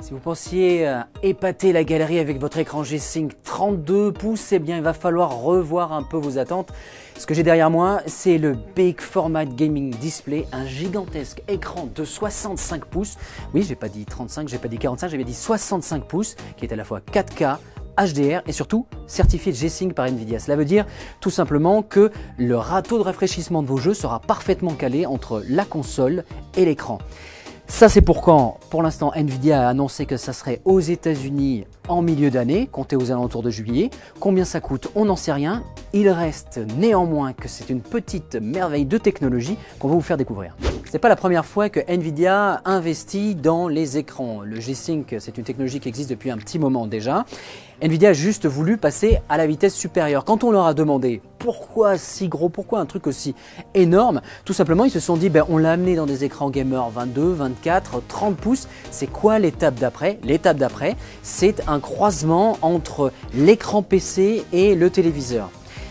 Si vous pensiez épater la galerie avec votre écran G-Sync 32 pouces, eh bien il va falloir revoir un peu vos attentes. Ce que j'ai derrière moi, c'est le Big Format Gaming Display, un gigantesque écran de 65 pouces. Oui, j'ai pas dit 35, j'ai pas dit 45, j'avais dit 65 pouces, qui est à la fois 4K, HDR et surtout certifié G-Sync par Nvidia. Cela veut dire tout simplement que le râteau de rafraîchissement de vos jeux sera parfaitement calé entre la console et l'écran. Ça c'est pour quand, pour l'instant, Nvidia a annoncé que ça serait aux États-Unis en milieu d'année, comptez aux alentours de juillet. Combien ça coûte, on n'en sait rien. Il reste néanmoins que c'est une petite merveille de technologie qu'on va vous faire découvrir. C'est pas la première fois que Nvidia investit dans les écrans. Le G-Sync, c'est une technologie qui existe depuis un petit moment déjà. Nvidia a juste voulu passer à la vitesse supérieure. Quand on leur a demandé pourquoi si gros, pourquoi un truc aussi énorme, tout simplement ils se sont dit on l'a amené dans des écrans gamer 22, 24, 30 pouces. C'est quoi l'étape d'après? L'étape d'après, c'est un croisement entre l'écran PC et le téléviseur.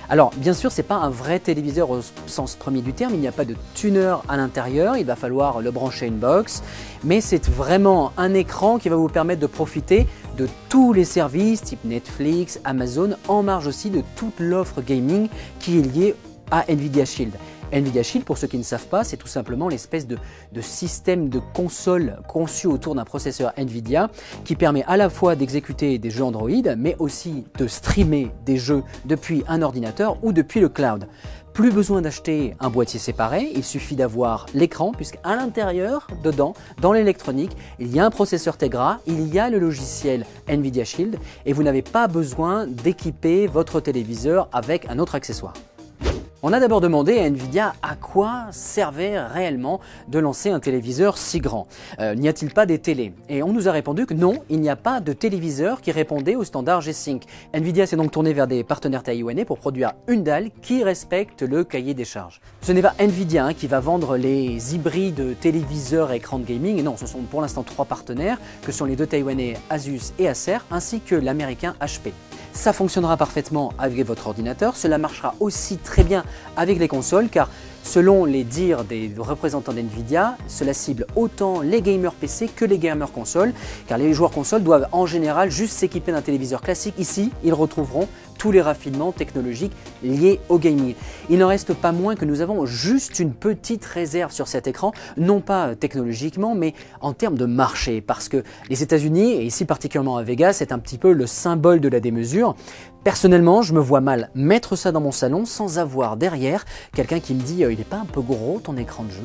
Alors bien sûr, c'est pas un vrai téléviseur au sens premier du terme, il n'y a pas de tuner à l'intérieur, il va falloir le brancher à une box, mais c'est vraiment un écran qui va vous permettre de profiter de tous les services type Netflix, Amazon, en marge aussi de toute l'offre gaming qui est liée à Nvidia Shield. Nvidia Shield, pour ceux qui ne savent pas, c'est tout simplement l'espèce de système de console conçu autour d'un processeur Nvidia qui permet à la fois d'exécuter des jeux Android, mais aussi de streamer des jeux depuis un ordinateur ou depuis le cloud. Plus besoin d'acheter un boîtier séparé, il suffit d'avoir l'écran puisqu'à l'intérieur, dedans, dans l'électronique, il y a un processeur Tegra, il y a le logiciel Nvidia Shield et vous n'avez pas besoin d'équiper votre téléviseur avec un autre accessoire. On a d'abord demandé à Nvidia à quoi servait réellement de lancer un téléviseur si grand. N'y a-t-il pas des télés? Et on nous a répondu que non, il n'y a pas de téléviseur qui répondait au standard G-Sync. Nvidia s'est donc tourné vers des partenaires taïwanais pour produire une dalle qui respecte le cahier des charges. Ce n'est pas Nvidia qui va vendre les hybrides téléviseurs et écrans de gaming, non, ce sont pour l'instant 3 partenaires que sont les 2 taïwanais Asus et Acer ainsi que l'américain HP. Ça fonctionnera parfaitement avec votre ordinateur, cela marchera aussi très bien avec les consoles car selon les dires des représentants d'Nvidia, cela cible autant les gamers PC que les gamers consoles car les joueurs consoles doivent en général juste s'équiper d'un téléviseur classique. Ici, ils retrouveront tous les raffinements technologiques liés au gaming. Il n'en reste pas moins que nous avons juste une petite réserve sur cet écran, non pas technologiquement mais en termes de marché parce que les États-Unis, et ici particulièrement à Vegas, c'est un petit peu le symbole de la démesure. Personnellement, je me vois mal mettre ça dans mon salon sans avoir derrière quelqu'un qui me dit « il n'est pas un peu gros ton écran de jeu ?»